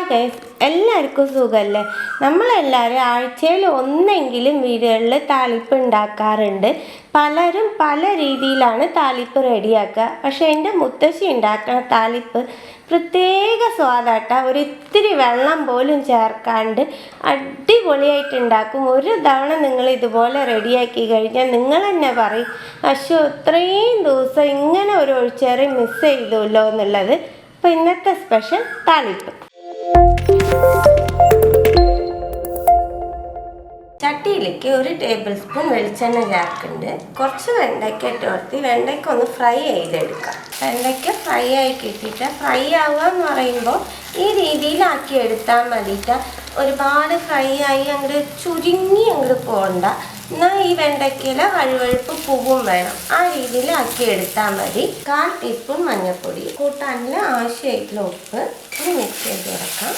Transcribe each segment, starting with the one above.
Hi guys, എല്ലാവർക്കും സുഖമല്ലേ? നമ്മളെല്ലാവരും ആഴ്ചയിൽ ഒന്നെങ്കിലും വീടുകളിൽ താളിപ്പ് ഉണ്ടാക്കാറുണ്ട്. പലരും പല രീതിയിലാണ് താളിപ്പ് റെഡിയാക്കുക. പക്ഷേ എൻ്റെ മുത്തശ്ശി ഉണ്ടാക്കുന്ന താളിപ്പ് പ്രത്യേക സ്വാദാട്ട. ഒരിത്തിരി വെള്ളം പോലും ചേർക്കാണ്ട് അടിപൊളിയായിട്ട് ഉണ്ടാക്കും. ഒരു തവണ നിങ്ങൾ ഇതുപോലെ റെഡിയാക്കി കഴിഞ്ഞാൽ നിങ്ങൾ തന്നെ പറയും, അശ്ശോ ഇത്രയും ദിവസം ഇങ്ങനെ ഒരു ഒഴിച്ചേറി മിസ് ചെയ്തല്ലോ എന്നുള്ളത്. അപ്പോൾ ഇന്നത്തെ സ്പെഷ്യൽ താളിപ്പ്. ചട്ടിയിലേക്ക് 1 ടേബിൾ സ്പൂൺ വെളിച്ചെണ്ണ ചേർക്കുന്നുണ്ട്. കുറച്ച് വെണ്ടയ്ക്ക ഇട്ട് കൊടുത്ത് വെണ്ടയ്ക്ക ഒന്ന് ഫ്രൈ ചെയ്തെടുക്കാം. വെണ്ടയ്ക്ക ഫ്രൈ ആയി കിട്ടിയിട്ട് ഫ്രൈ ആവുക എന്ന് പറയുമ്പോൾ ഈ രീതിയിലാക്കി എടുത്താൽ മതിയിട്ട്. ഒരുപാട് ഫ്രൈ ആയി അങ്ങോട്ട് ചുരുങ്ങി അങ്ങോട്ട് പോകണ്ട. എന്നാൽ ഈ വെണ്ടയ്ക്കയില വഴുവഴുപ്പ് പൂവും വേണം. ആ രീതിയിലാക്കി എടുത്താൽ മതി. 1/4 ടീസ്പൂൺ മഞ്ഞൾപ്പൊടി, കൂട്ടാനിൽ ആവശ്യമായിട്ടുള്ള ഉപ്പ് മിക്സ് ചെയ്ത് കൊടുക്കാം.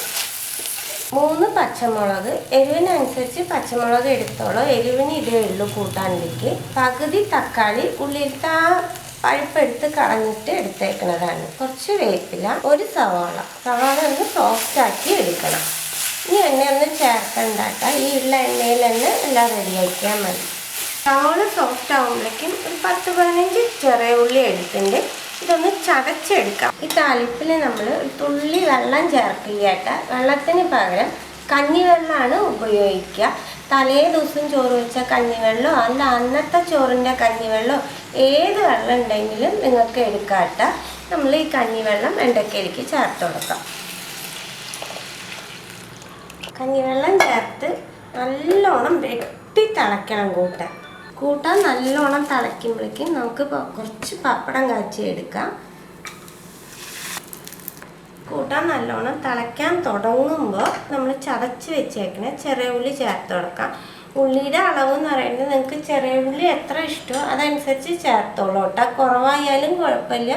3 പച്ചമുളക്, എരിവിനനുസരിച്ച് പച്ചമുളക് എടുത്തോളൂ. എരിവിന് ഇതേ ഉള്ളൂ കൂട്ടാനിലേക്ക്. പകുതി തക്കാളി ഉള്ളിലത്തെ ആ പഴുപ്പെടുത്ത് കളഞ്ഞിട്ട് എടുത്തേക്കുന്നതാണ്. കുറച്ച് വേപ്പില, 1 സവാള ഒന്ന് സോഫ്റ്റ് ആക്കി എടുക്കണം. ഈ എണ്ണയൊന്നും ചേർക്കണ്ടാട്ട. ഈ ഉള്ള എണ്ണയിൽ തന്നെ എല്ലാം റെഡിയാക്കിയാൽ മതി. സവാള സോഫ്റ്റ് ആകുമ്പോഴേക്കും ഒരു 10-15 ചെറിയ ഉള്ളി എടുത്തിട്ടുണ്ട്. ഇതൊന്ന് ചതച്ചെടുക്കാം. ഈ താളിപ്പിൽ നമ്മൾ ഒരു തുള്ളി വെള്ളം ചേർക്കില്ല. വെള്ളത്തിന് പകരം കഞ്ഞിവെള്ളമാണ് ഉപയോഗിക്കുക. തലേ ദിവസം ചോറ് വെച്ച കഞ്ഞിവെള്ളമോ അല്ല അന്നത്തെ ചോറിൻ്റെ കഞ്ഞിവെള്ളമോ ഏത് വെള്ളം ഉണ്ടെങ്കിലും നിങ്ങൾക്ക് എടുക്കാട്ട. നമ്മൾ ഈ കഞ്ഞിവെള്ളം വെണ്ടയ്ക്കയിലേക്ക് ചേർത്ത് കൊടുക്കാം. കഞ്ഞിവെള്ളം ചേർത്ത് നല്ലോണം വെട്ടി തിളയ്ക്കണം. കൂട്ടാൻ നല്ലോണം തിളയ്ക്കുമ്പോഴേക്കും നമുക്ക് കുറച്ച് പപ്പടം കാച്ചി എടുക്കാം. കൂട്ടാൻ നല്ലോണം തിളയ്ക്കാൻ തുടങ്ങുമ്പോൾ നമ്മൾ ചതച്ച് വെച്ചേക്കണ ചെറിയ ഉള്ളി ചേർത്ത് കൊടുക്കാം. ഉള്ളിയുടെ അളവ് എന്ന് പറയുന്നത് നിങ്ങൾക്ക് ചെറിയ ഉള്ളി എത്ര ഇഷ്ടമോ അതനുസരിച്ച് ചേർത്തോളൂ കേട്ടോ. കുറവായാലും കുഴപ്പമില്ല,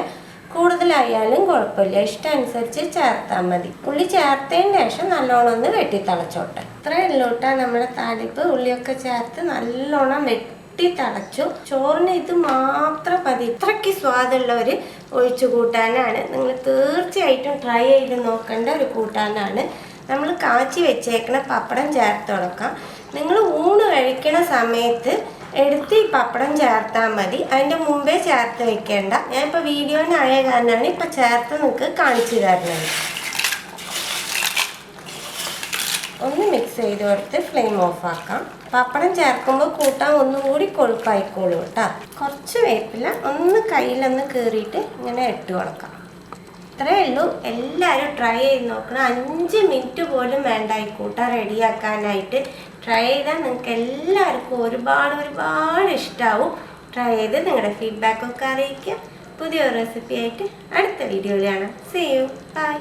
കൂടുതലായാലും കുഴപ്പമില്ല. ഇഷ്ടമനുസരിച്ച് ചേർത്താൽ മതി. ഉള്ളി ചേർത്തതിന് ശേഷം നല്ലോണം ഒന്ന് വെട്ടി തിളച്ചോട്ടെ. ഇത്രയേ ഉള്ളൂ കേട്ടോ നമ്മുടെ താളിപ്പ്. ഉള്ളിയൊക്കെ ചേർത്ത് നല്ലോണം വെട്ടി തിളച്ചു. ചോറിന് ഇത് മാത്രം മതി. ഇത്രയ്ക്ക് സ്വാദുള്ള ഒരു ഒഴിച്ചു കൂട്ടാനാണ്. നിങ്ങൾ തീർച്ചയായിട്ടും ട്രൈ ചെയ്ത് നോക്കേണ്ട ഒരു കൂട്ടാനാണ്. നമ്മൾ കാച്ചി വെച്ചേക്കണ പപ്പടം ചേർത്ത് കൊടുക്കാം. നിങ്ങൾ ഊണ് കഴിക്കണ സമയത്ത് എടുത്ത് ഈ പപ്പടം ചേർത്താൽ മതി. അതിൻ്റെ മുമ്പേ ചേർത്ത് വെക്കേണ്ട. ഞാനിപ്പോൾ വീഡിയോനായ കാരണമാണ് ഇപ്പം ചേർത്ത് നിങ്ങൾക്ക് കാണിച്ചു തരുന്നത്. ഒന്ന് മിക്സ് ചെയ്ത് കൊടുത്ത് ഫ്ലെയിം ഓഫ് ആക്കാം. പപ്പടം ചേർക്കുമ്പോൾ കൂട്ടാൻ ഒന്നും കൂടി കൊഴുപ്പായിക്കോളൂ കേട്ടോ. കുറച്ച് വേപ്പില ഒന്ന് കയ്യിലൊന്ന് കീറിയിട്ട് ഇങ്ങനെ ഇട്ട് കൊടുക്കാം. ഇത്രയേ ഉള്ളൂ. എല്ലാവരും ട്രൈ ചെയ്ത് നോക്കണം. 5 മിനിറ്റ് പോലും വേണ്ട ഈ കൂട്ടാൻ റെഡിയാക്കാനായിട്ട്. ട്രൈ ചെയ്താൽ നിങ്ങൾക്ക് എല്ലാവർക്കും ഒരുപാട് ഇഷ്ടമാവും. ട്രൈ ചെയ്ത് നിങ്ങളുടെ ഫീഡ്ബാക്കൊക്കെ അറിയിക്കുക. പുതിയൊരു റെസിപ്പി ആയിട്ട് അടുത്ത വീഡിയോയിൽ കാണാം. See you. ബൈ.